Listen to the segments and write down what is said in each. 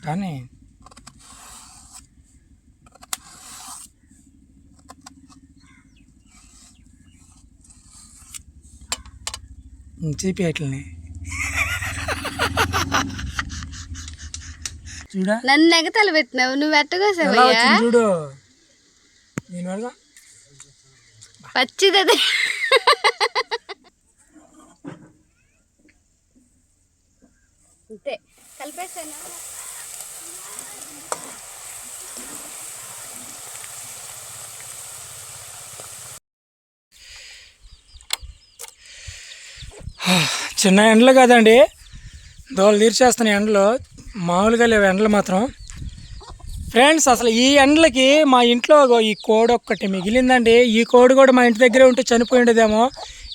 కానీ చూపేట్లని చూడా నన్ను ఎగతలు పెట్టినావు, నువ్వు ఎట్టగోసావు చూడు. నేను పచ్చిది అంతే కలిపేసాను. చిన్న ఎండలు కాదండి, దోలు తీర్చేస్తున్న ఎండలు మామూలుగా లేవు ఎండలు మాత్రం. ఫ్రెండ్స్ అసలు ఈ ఎండలకి మా ఇంట్లో ఈ కోడి ఒక్కటి మిగిలిందండి. ఈ కోడి కూడా మా ఇంటి దగ్గరే ఉంటే చనిపోయి ఉండేదేమో.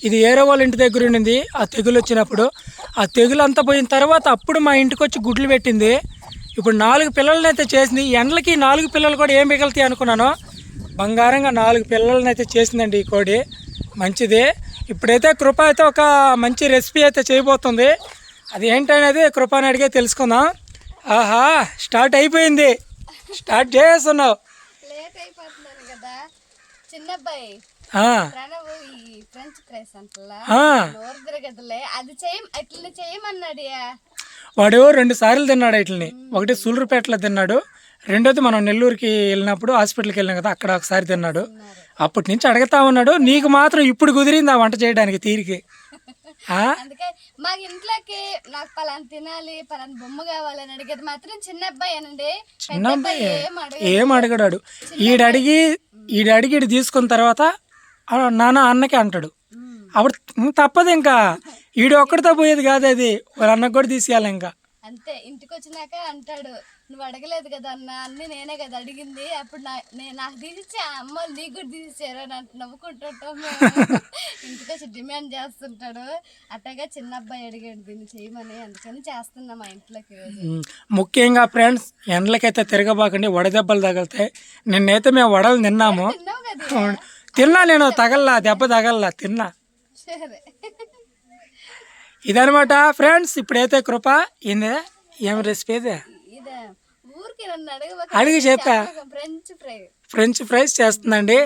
ఇది ఏరో వాళ్ళ ఇంటి దగ్గర ఉండింది ఆ తెగులు వచ్చినప్పుడు. ఆ తెగులు అంతా పోయిన తర్వాత అప్పుడు మా ఇంటికి వచ్చి గుడ్లు పెట్టింది. ఇప్పుడు 4 పిల్లలని అయితే చేసింది. ఈ ఎండలకి 4 పిల్లలు కూడా ఏం మిగులుతాయి అనుకున్నాను, బంగారంగా 4 పిల్లలని అయితే చేసిందండి ఈ కోడి. మంచిది. ఇప్పుడైతే కృప అయితే ఒక మంచి రెసిపీ అయితే చేయబోతుంది. అది ఏంటనేది కృపని అడిగే తెలుసుకుందాం. ఆహా, స్టార్ట్ అయిపోయింది, స్టార్ట్ చేస్తున్నావు. లేట్ అయిపోతున్నాను కదా చిన్నబ్బాయి. ఫ్రెంచ్ ఫ్రైస్ అంటలా అది ఇట్లా చేయమన్నాడు. వాడు 2 సార్లు తిన్నాడు ఇట్లని. ఒకటి సూళ్ళూరుపేటలో తిన్నాడు, రెండోది మనం నెల్లూరుకి వెళ్ళినప్పుడు హాస్పిటల్కి వెళ్ళినాం కదా, అక్కడ ఒకసారి తిన్నాడు. అప్పటి నుంచి అడుగుతా ఉన్నాడు. నీకు మాత్రం ఇప్పుడు కుదిరింది ఆ వంట చేయడానికి తీరికి. అందుకే మా ఇంట్లోకి నాకు పలానా తినాలి, పలానా బొమ్మ కావాలని అడిగేది మాత్రం చిన్న అబ్బాయి అనండి. చిన్న అబ్బాయి ఏం అడగడాడు. ఈడడిగి తీసుకున్న తర్వాత నాన్న అన్నకే అంటాడు. అప్పుడు తప్పదు, ఇంకా ఈడు ఒక్కడితో పోయేది కాదు, అది వాళ్ళ అన్నకు కూడా తీసేయాలి. ఇంకా అంతే, ఇంటికి వచ్చినాక అంటాడు, నువ్వు అడగలేదు కదా అన్న, అన్ని నేనే కదా అడిగింది, అప్పుడు నాకు తీసిచ్చే అమ్మ నీకు కూడా తీసిచ్చారు అని నవ్వుకుంటుంటాం. ఇంటికి వచ్చి డిమాండ్ చేస్తుంటాడు. అట్టగా చిన్న అబ్బాయి అడిగాడు దీన్ని చేయమని, అందుకని చేస్తున్నా మా ఇంట్లోకి. ముఖ్యంగా ఫ్రెండ్స్ ఎండలకైతే తిరగబాకండి, వడదెబ్బలు తగులుతాయి. నిన్నైతే మేము వడలు తిన్నాము. తిన్నా, నేను దెబ్బ తగల్లా, తిన్నా. సరే, ఇదనమాట ఫ్రెండ్స్. ఇప్పుడైతే కృప ఏంది, ఏం రెసిపీ ఇది అడిగి చెప్పా. ఫ్రెంచ్ ఫ్రైస్ చేస్తుందండి.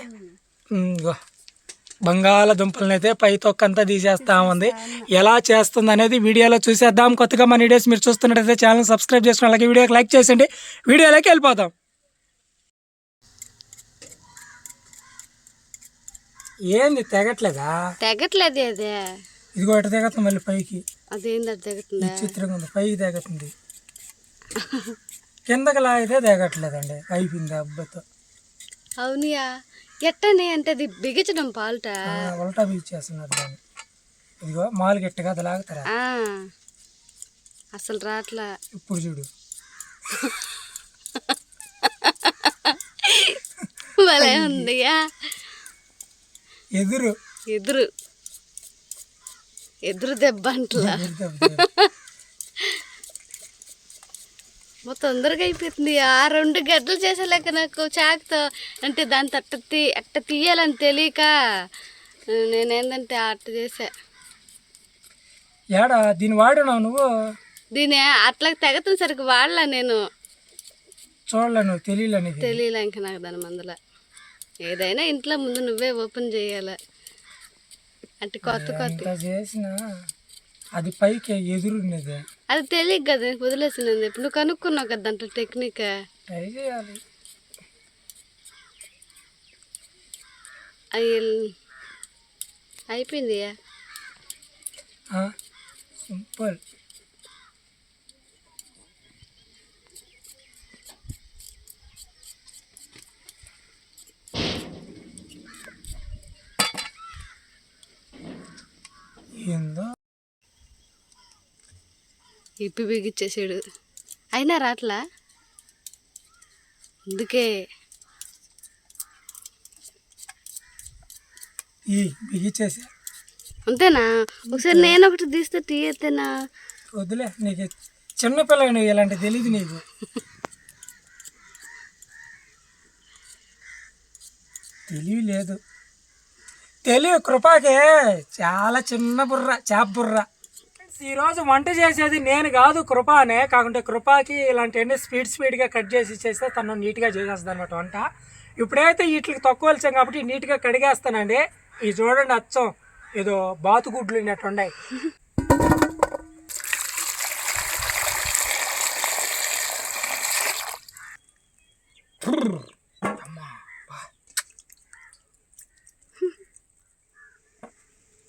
బంగాళదుంపలను అయితే పై తొక్కంతా తీసేస్తా ఉంది. ఎలా చేస్తుంది అనేది వీడియోలో చూసేద్దాం. కొత్తగా మన వీడియోస్ మీరు చూస్తున్నట్టయితే ఛానల్ సబ్స్క్రైబ్ చేసుకుని అలాగే వీడియోకి లైక్ చేసండి. వీడియోలోకి వెళ్ళిపోదాం. ఏంది తెగట్లేదు అదే. ఇదిగో ఎట తెగతుంది మళ్ళీ పైకి. అదేంది తెగతుంది, విచిత్రంగా ఉంది. పైకి తెగతుంది, కిందకి లాగితే తెగట్లేదండి. అయిపోయింది అబ్బాయితో. అవునియా, ఎట్టని అంటే అది బిగించడం పాల్ట ఉల్టా బిగించేస్తున్నారు దాన్ని. ఇదిగో మాలు గట్టిగా అది లాగుతారా, అసలు రాట్లా. ఇప్పుడు చూడు, భలే ఉందియా. ఎదురు ఎదురు ఎదురు దెబ్బ అంటలా. తొందరగా అయిపోతుంది. ఆ 2 గడ్డలు చేసేలేక నాకు చాకుతో, అంటే దాంతో అట్ట తీయాలని తెలియక నేనేందంటే అట్ట చేసా. ఏడా దీన్ని వాడినావు నువ్వు? దీని అట్లా తెగతుంది సరికి వాడలా నేను. చూడలే, నువ్వు తెలియలే ఇంకా నాకు దాని మందుల. ఏదైనా ఇంట్లో ముందు నువ్వే ఓపెన్ చేయాలి. అంటే కొత్త చేసిన అది పైకి ఎదురున్నది, అది తెలియదు కదా, వదిలేసినది. ఇప్పుడు నువ్వు కనుక్కున్నావు కదా దాంట్లో టెక్నిక్. ట్రై చేయాలి. అయిపోయింది, సింపుల్. ఏందో ఇప్పి బిగిచ్చేసాడు, అయినా రాట్లా. అందుకే బిగిచ్చేసా. అంతేనా? ఒకసారి నేను ఒకటి తీస్తే తీయతేనా? వద్దులే, నీకు చిన్నపిల్ల, నువ్వు ఇలాంటి తెలీదు నీకు. తెలివి లేదు. తెలివి కృపకే చాలా చిన్న బుర్ర, చేప బుర్ర. ఈరోజు వంట చేసేది నేను కాదు కృపానే, కాకుంటే కృపాకి ఇలాంటివన్నీ స్పీడ్గా కట్ చేసి ఇచ్చేస్తే తను నీట్గా చేసేస్తుంది అనమాట వంట. ఇప్పుడైతే వీటికి తక్కువ వచ్చాం కాబట్టి నీట్గా కడిగేస్తానండి. ఇవి చూడండి అచ్చం ఏదో బాతుగుడ్లు ఉన్నట్టు ఉన్నాయి.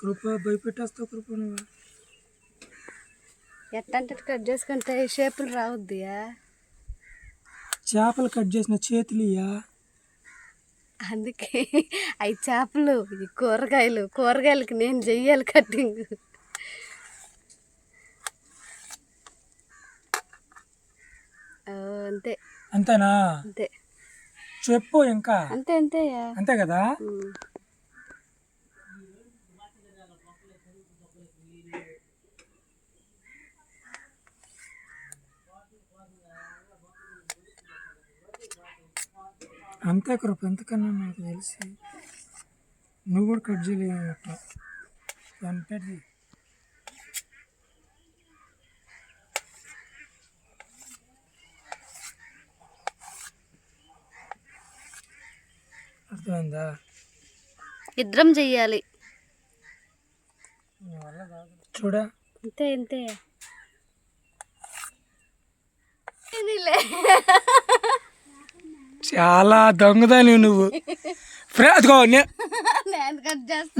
కృప భయపెట్టేస్తావు కృప నువ్వు. ఎట్టంటే కట్ చేసుకుంటే షేపులు రావద్దియా. చేపలు కట్ చేసిన చేతులు ఇయ్యా. అందుకే అవి చేపలు, ఈ కూరగాయలకి నేను చెయ్యాలి కట్టింగ్. అంతే అంతేనా? అంతే చెప్పు ఇంకా. అంతే అంతే అంతే కదా. అంతే కృప, ఎంతకన్నా నాకు తెలిసి నువ్వు కూడా కట్ చేయలేవు. అంతేది అర్థమైందా? ఇద్దరం చెయ్యాలి. చూడ అంతే అంతే. చాలా దొంగదాని నువ్వు. అదిగో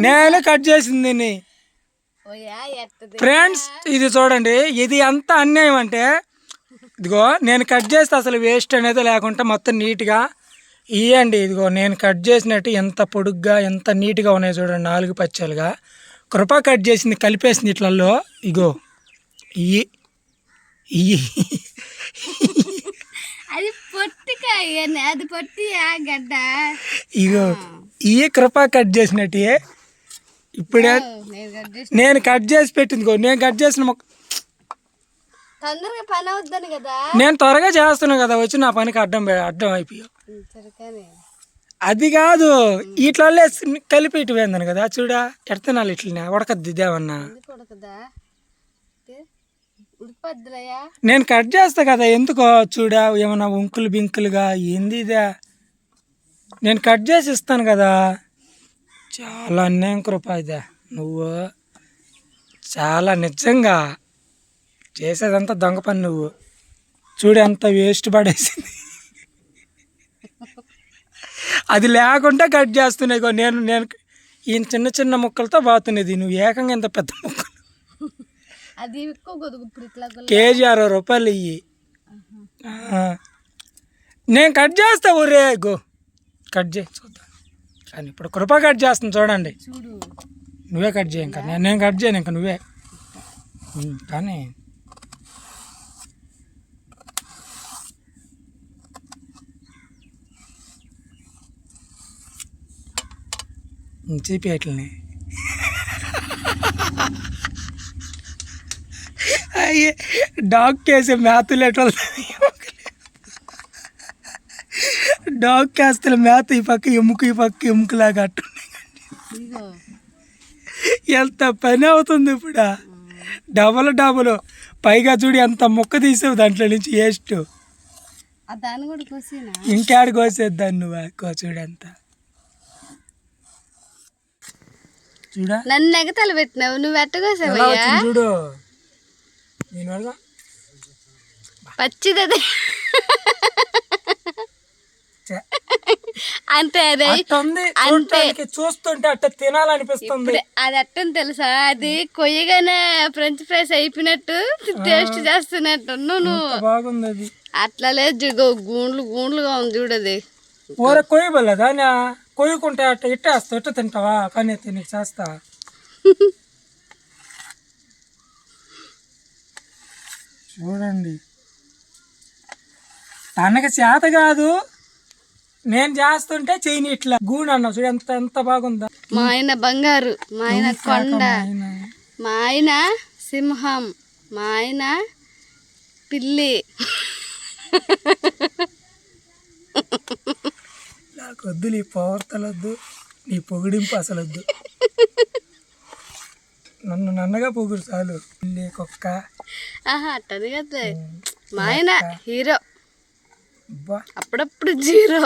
నేను కట్ చేసింది. ఫ్రెండ్స్ ఇది చూడండి, ఇది ఎంత అన్యాయం అంటే ఇదిగో నేను కట్ చేస్తే అసలు వేస్ట్ అనేది లేకుండా మొత్తం నీట్గా ఇవ్వండి. ఇదిగో నేను కట్ చేసినట్టు ఎంత పొడుగ్గా ఎంత నీట్గా ఉన్నాయి చూడండి, 4 పచ్చాలుగా. కృప కట్ చేసింది కలిపేసింది ఇట్లలో. ఇగో ఇయ్యి అది పొట్టికాయ, అది పొట్టి గడ్డ. ఇగో ఈ కృప కట్ చేసినట్టే. ఇప్పుడే నేను కట్ చేసి పెట్టింది. నేను కట్ చేసిన తొందరగా పని అవుద్దని కదా. నేను త్వరగా చేస్తున్నా కదా, వచ్చి నా పనికి అడ్డం అయిపోయావు. అది కాదు, ఇట్లల్లే కలిపి ఇటు పోయిందని కదా. చూడా ఎడతనాలు ఇట్లనే ఉడకద్ది దేవన్నా. నేను కట్ చేస్తా కదా, ఎందుకో చూడా ఏమన్నా ఉంకులు బింకులుగా ఏంది ఇదే. నేను కట్ చేసి ఇస్తాను కదా. చాలా అన్యాయం కృప ఇదే. నువ్వు చాలా నిజంగా చేసేదంతా దొంగ పని. నువ్వు చూడు ఎంత వేస్ట్ పడేసింది. అది లేకుండా కట్ చేస్తున్నాయి. నేను ఈ చిన్న చిన్న ముక్కలతో బాగుతున్నది, నువ్వు ఏకంగా ఇంత పెద్ద ముక్కలు. అది కేజీ 60 రూపాయలు ఇయ్యి. నేను కట్ చేస్తా. ఊరే గో కట్ చేయి చూద్దాం. కానీ ఇప్పుడు కృప కట్ చేస్తాను చూడండి. నువ్వే కట్ చేయి. ఇంకా నేను కట్ చేయను, ఇంకా నువ్వే. కానీ చీపేట్లని అయ్యే డాగ్ కేసే మేతలు ఎట్లా. డాగ్ కేస్తే మేత ఈ పక్క ఎముక ఈ పక్క ఎముకలాగా అట్టున్నాయి. ఎంత పని అవుతుంది ఇప్పుడు. డబల్ పైగా చూడు ఎంత ముక్క తీసావు దాంట్లో నుంచి వేస్ట్. ఇంకాడు కోసేద్దాన్ని నువ్వు. చూడంత చూడా నన్ను ఎగతలు పెట్టినావు, నువ్వు ఎట్టగోసావు చూడు. నేను పచ్చిది అంతే. అదే అంతే చూస్తుంటే అట్ట తినాలనిపిస్తుంది. అది అట్టని తెలుసా, అది కొయ్యగానే ఫ్రెంచ్ ఫ్రైస్ అయిపోయినట్టు టేస్ట్ చేస్తున్నట్టు నువ్వు. బాగుంది అది. అట్లా లేదు, గూండ్లుగా ఉంది చూడది. ఊర కొయ్యబోలేదా? కొయ్యకుంటే అట్ట ఇట్టేస్తా, ఇట్ట తింటావా? కానీ నీకు చేస్తా. చూడండి తనకి చేత కాదు, నేను చేస్తుంటే చేయని ఇట్లా గూడు అన్నావు. చూడు ఎంత ఎంత బాగుందా. మా ఆయన బంగారు, మా ఆయన కొండ, మా ఆయన సింహం, మా ఆయన పిల్లి. నాకు వద్దు నీ పవర్తలొద్దు, నీ పొగిడింపు అసలు వద్దు. నన్ను నన్నగా పొగురు చాలు. పిల్లి కుక్క అట్టది కదా మా ఆయన హీరో, అబ్బా అప్పుడప్పుడు జీరో.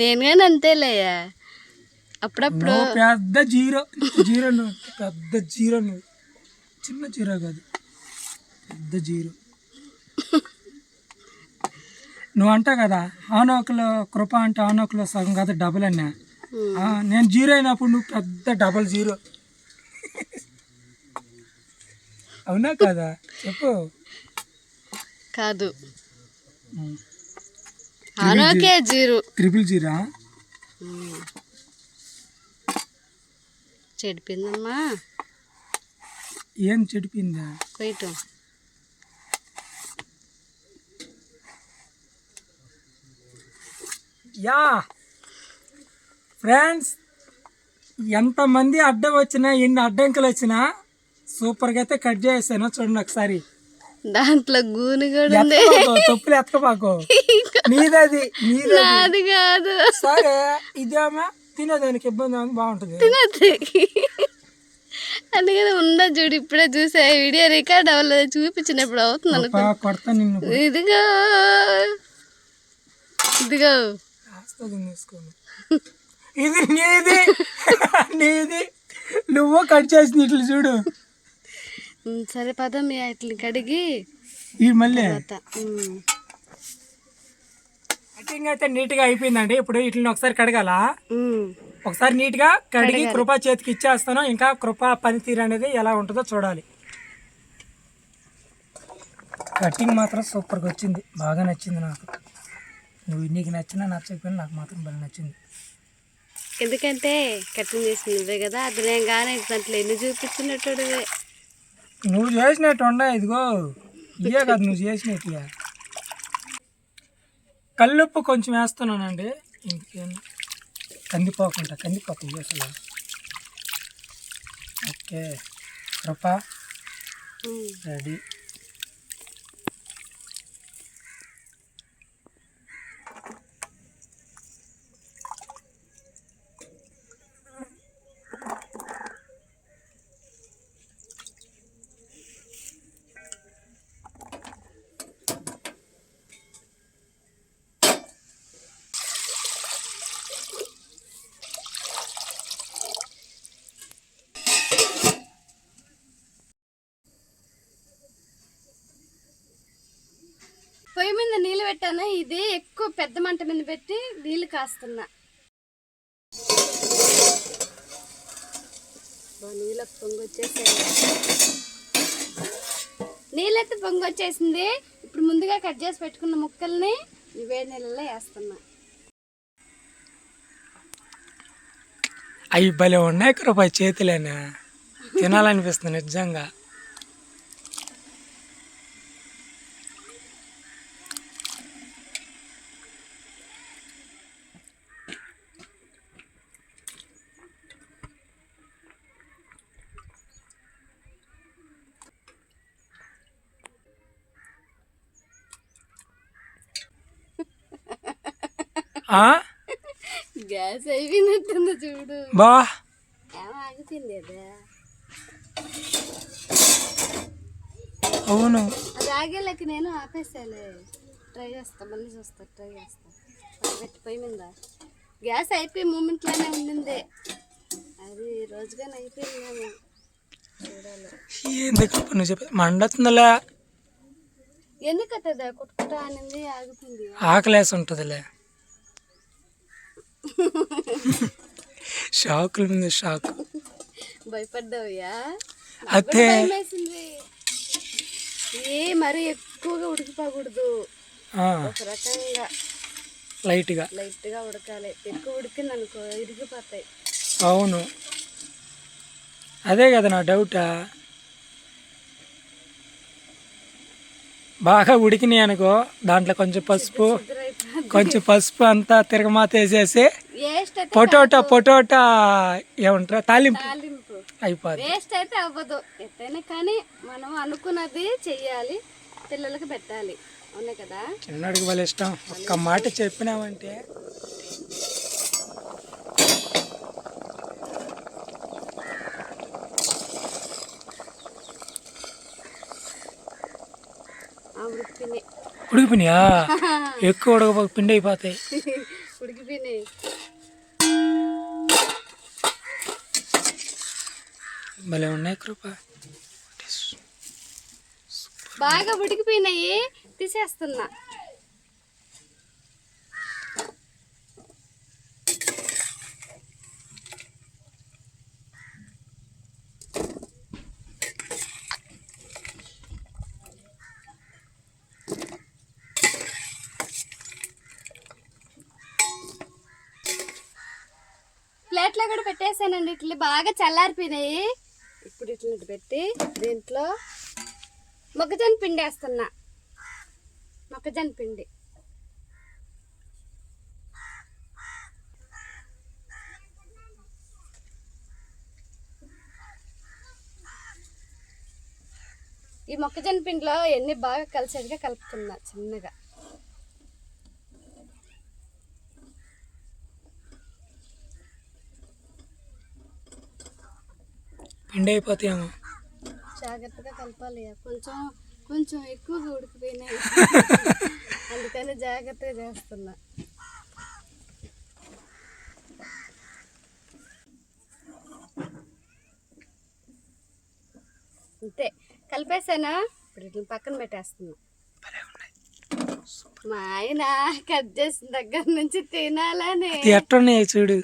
నేను కానీ అంతేలేయా, అప్పుడప్పుడు నువ్వు పెద్ద జీరో. జీరో నువ్వు, పెద్ద జీరో నువ్వు. చిన్న జీరో కాదు, పెద్ద జీరో. నువ్వు అంటావు కదా ఆనోకులో కృప అంటే ఆనోకులో సగం కదా డబుల్ అన్నా. నేను జీరో అయినప్పుడు నువ్వు పెద్ద డబల్ జీరో. అవునా కదా చెప్పు. కాదు ఆనోకే జీరో, ట్రిపుల్ జీరా. చెడిపోయిందమ్మా. ఏం చెడిపోయిందా? పోయిటం యా ఫ్రెండ్స్, ఎంతమంది అడ్డం వచ్చినా ఎన్ని అడ్డంకులు వచ్చినా సూపర్గా అయితే కట్ చేసాను. చూడండి ఒకసారి. దాంట్లో గూని కూడా ఉంది. తప్పులు ఎత్తకపోకు, నీదది అది కాదు. సరే ఇదేమో తినేదానికి ఇబ్బంది ఉంది, బాగుంటుంది. తినద్ది అందుకని ఉందా చూడు, ఇప్పుడే చూసా వీడియో రికార్డ్ అవ్వలేదు, చూపించినప్పుడు అవుతుంది అనుకో. కొడతా నిన్ను. ఇదిగో ఇదిగో తీసుకోను. ఇది నీది నీది, నువ్వు కట్ చేసింది. ఇట్లా చూడు. సరే పద మీ ఇట్లా కడిగి ఈ మళ్ళీ కటింగ్ అయితే నీట్గా అయిపోయిందండి. ఇప్పుడు వీటిని ఒకసారి కడగాల. ఒకసారి నీట్గా కడిగి కృపా చేతికి ఇచ్చేస్తాను. ఇంకా కృపా పనితీరు అనేది ఎలా ఉంటుందో చూడాలి. కటింగ్ మాత్రం సూపర్గా వచ్చింది, బాగా నచ్చింది నాకు. నువ్వు నీకు నచ్చినా నచ్చకపోయినా నాకు మాత్రం బాగా నచ్చింది. ఎందుకంటే కటింగ్ చేసినవే కదా, అది నేను కానీ దాంట్లో ఎన్ని చూపించినట్టు. నువ్వు చేసినట్టు ఉండ, ఇదిగో ఇవే కదా నువ్వు చేసినట్టుగా. కల్లుప్పు కొంచెం వేస్తున్నానండి, ఇంకేం కందిపోకుండా. కందిపోక అసలు. ఓకే కృప రెడీ. పొయ్యి మీద నీళ్ళు పెట్టాను. ఇది ఎక్కువ పెద్ద మంట మీద పెట్టి నీళ్ళు కాస్తున్నా. నీళ్ళకి పొంగి వచ్చేసాయి. నీళ్ళైతే పొంగి వచ్చేసింది. ఇప్పుడు ముందుగా కట్ చేసి పెట్టుకున్న ముక్కల్ని ఈ వేడి నీళ్ళలో వేస్తున్నా. అవి భలే ఉన్నాయి కృప చేతులేనా, తినాలనిపిస్తుంది నిజంగా. గ్యాస్ అయిపోయినట్టుంది చూడు. బా ఆగిపోయింది అదే. అవును, అది ఆగేలేక నేను ఆపేసాలే. ట్రై చేస్తా, మళ్ళీ చూస్తా, ట్రై చేస్తా. పెట్టి పొయ్యి మీద గ్యాస్ అయిపోయి మూమెంట్లోనే ఉండింది. అది రోజుగానే అయిపోయిందేమో చూడాలి. ఎందుకు నువ్వు చెప్పి మండుతుందిలే. ఎందుకట్టదా కొట్టుకుంటా అనేది ఆగుతుంది. ఆకలేసి ఉంటుందిలే. షాకుల మీద షాక్. భయపడ్డావుయా? అయితే మరి ఎక్కువగా ఉడికిపోకూడదు, ఒక రకంగా లైట్గా లైట్గా ఉడకాలి. ఎక్కువ ఉడికింది అనుకో ఇరిగిపోతాయి. అవును, అదే కదా నా డౌట్. బాగా ఉడికినాయి అనుకో, దాంట్లో కొంచెం పసుపు అంతా తిరగమాత వేసేసి పొటాటో ఏమంటారు తాలింపు అయిపోతుంది. వేస్ట్ అయితే అవ్వదు ఎత్తైనా, కానీ మనం అనుకున్నది చెయ్యాలి, పిల్లలకి పెట్టాలి. అవునా కదా? చిన్నడికి వాళ్ళ ఇష్టం. ఒక్క మాట చెప్పినామంటే ఉడికిపోయినాయి. ఉడికిపోయినాయా? ఎక్కువ ఉడకపోతే పిండి అయిపోతాయి. ఉడికిపోయినాయి. భలే ఉన్నాయి కృప. బాగా ఉడికిపోయినాయి, తీసేస్తున్నా. ప్లేట్లో కూడా పెట్టేసానండి. ఇట్లా బాగా చల్లారిపోయినాయి. ఇప్పుడు ఇట్లా పెట్టి దీంట్లో మొక్కజొన్న పిండి వేస్తున్నా. మొక్కజొన్న పిండి ఈ మొక్కజొన్న పిండిలో ఎన్ని బాగా కలిసేదిగా కలుపుతున్నా చిన్నగా. పిండి అయిపోతాయేమో. జాగ్రత్తగా కలపాలి. కొంచెం కొంచెం ఎక్కువగా ఉడికిపోయినాయి, అందుకని జాగ్రత్తగా చేస్తున్నా. అంతే కలిపేసానా. ఇప్పుడు ఇట్లా పక్కన పెట్టేస్తున్నా. మా ఆయన కట్ చేసిన దగ్గర నుంచి తినాలని ఎట్టున్నాయి చూడు.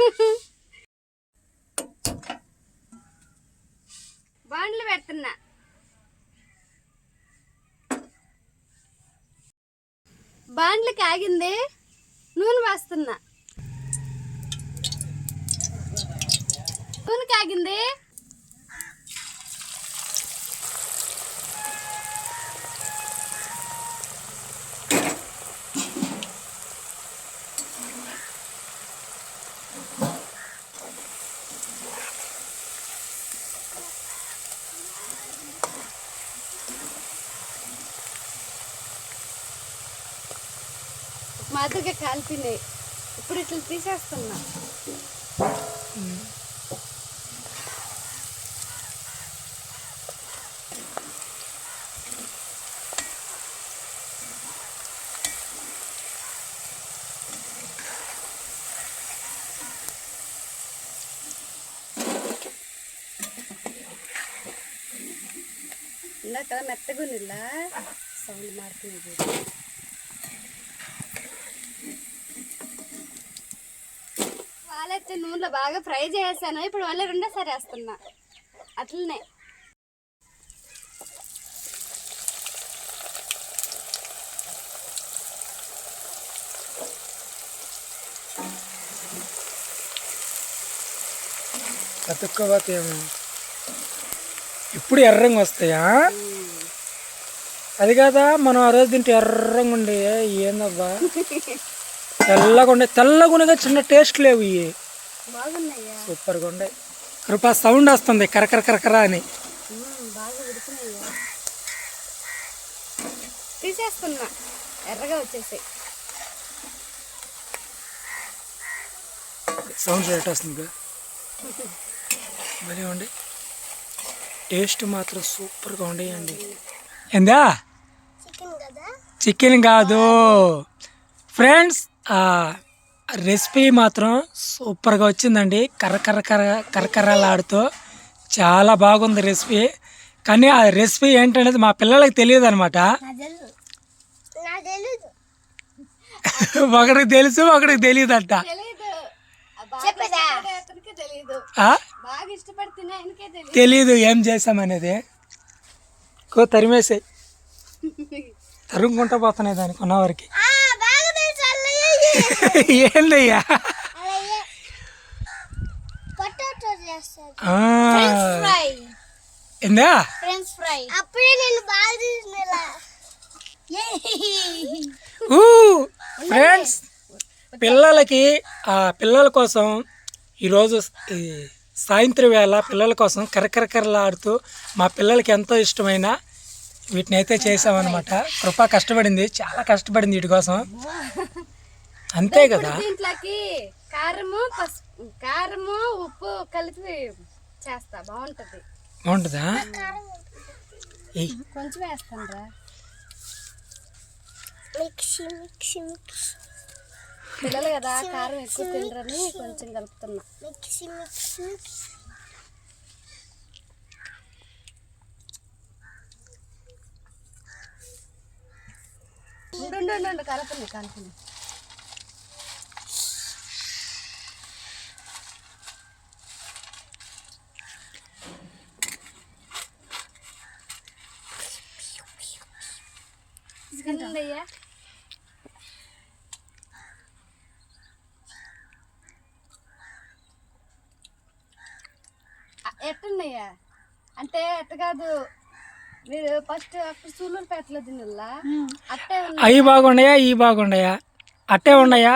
బాండ్లు పెడుతున్నా. బాండ్లు కాగింది, నూనె వేస్తున్నా. నూనె కాగింది. మాదిరిగా కాలిపోయినాయి. ఇప్పుడు ఇట్లా తీసేస్తున్నా. ఇందాక మెత్తగా ఉన్నిలా సౌండ్ మారుతుంది. వాళ్ళైతే నూనెలో బాగా ఫ్రై చేసాను. ఇప్పుడు మళ్ళీ రెండోసారి వేస్తున్నా. అట్లనే అతుక్కోపోతాయేమో. ఇప్పుడు ఎర్రంగా వస్తాయా? అది కాదా మనం ఆ రోజు తింటే ఎర్రంగా ఉండే. ఏందబ్బా తెల్లగా ఉండే. తెల్లగా ఉండగా చిన్న టేస్ట్ లేవు. ఇవి బాగున్నాయా? సూపర్గా ఉండే. కృపా సౌండ్ వస్తుంది కరకర కరకర అని. బాగా ఉడికినాయా? తీసేస్తున్నా. ఎర్రగా వచ్చేసాయి. సౌండ్ రేట్ వస్తుంది. భలే ఉండే. టేస్ట్ మాత్రం సూపర్గా ఉండేయండి. ఏందా? చికెన్ కాదు ఫ్రెండ్స్, రెసిపీ మాత్రం సూపర్గా వచ్చిందండి. కరకరలాడుతూ చాలా బాగుంది రెసిపీ. కానీ ఆ రెసిపీ ఏంటనేది మా పిల్లలకి తెలియదు అనమాట. ఒకడికి తెలుసు, ఒకడికి తెలియదు అంట. తెలీదు ఏం చేసామనేది. తరిమేసాయి, తరుముకుంటా పోతున్నాయి దానికి ఉన్నవారికి. ఏందయ్యా? ఏందా? ఫ్రెండ్స్, పిల్లలకి పిల్లల కోసం ఈరోజు సాయంత్రం వేళ పిల్లల కోసం కరకరకరలాడుతూ మా పిల్లలకి ఎంతో ఇష్టమైన వీటిని అయితే చేసామన్నమాట. కృప కష్టపడింది, చాలా కష్టపడింది వీటి కోసం. అంతే కదా. దీంట్లోకి కారము ఉప్పు కలిపి చేస్తా. బాగుంటది. బాగుంటుందా? కొంచెం వేస్తాను రా. పిల్లలు కదా కారం ఎక్కువ తినరని కొంచెం కలుపుతున్నా. ఉండు కలుపుని. అయ్యా ఎట్టున్నాయా అంటే ఎట్ట కాదు, మీరు ఫస్ట్ అప్పుడు సూళ్ళూరుపేటలో తినల్లా అట్టే అవి బాగుండయా ఈ బాగుండయా అట్టే ఉండయా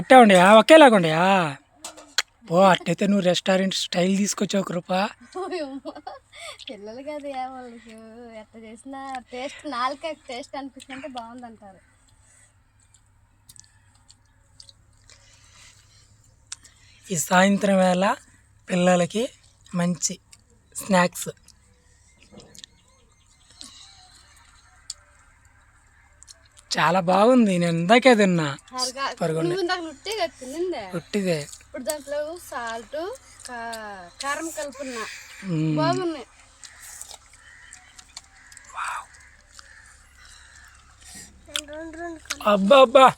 అట్టే ఉండయా ఒకేలాగా ఉండయా? ఓ అట్టయితే నువ్వు రెస్టారెంట్ స్టైల్ తీసుకొచ్చావు కృప. పిల్లలు కదా వాళ్ళకి ఎట్ట చేసినా టేస్ట్ నాలుక టేస్ట్ అనిపిస్తుంటే బాగుందంటారు. ఈ సాయంత్రం వేళ పిల్లలకి మంచి స్నాక్స్. చాలా బాగుంది, నేను ఇందాకే తిన్నా. ఉట్టిదే ఇప్పుడు దాంట్లో సాల్ట్ కారం కలుపున్నా బాగున్నాయి. అబ్బా అబ్బా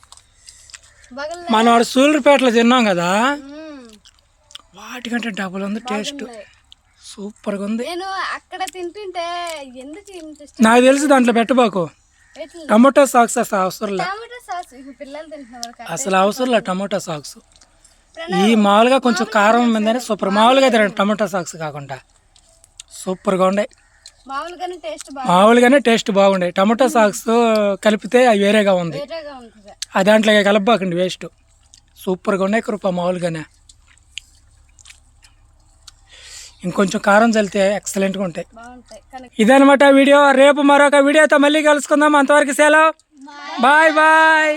మనం సూళ్ళూరుపేటలో తిన్నాం కదా, వాటికంటే డబుల్ ఉంది టేస్ట్. సూపర్గా ఉంది. నేను అక్కడ తింటుంటే ఎందుకు నాకు తెలిసి దాంట్లో పెట్టబాకు, టమాటో సాక్స్ అసలు అవసరంలే, పిల్లలు తింటున్నారు అసలు అవసరంలే టమాటో సాక్స్. ఈ మామూలుగా కొంచెం కారం ఉందని సూపర్, మామూలుగా తినండి టమాటో సాక్స్ కాకుండా సూపర్గా ఉండే. మామూలుగానే టేస్ట్ బాగుండే, టమాటో సాక్స్ కలిపితే అవి వేరేగా ఉంది. ఆ దాంట్లో కలపబాకండి వేస్ట్. సూపర్గా ఉన్నాయి కృప మామూలుగానే. ఇంకొంచెం కారం చల్లితే ఎక్సలెంట్గా ఉంటాయి. ఇదనమాట వీడియో. రేపు మరొక వీడియోతో మళ్ళీ కలుసుకుందాం. అంతవరకు సెలవు. Bye bye.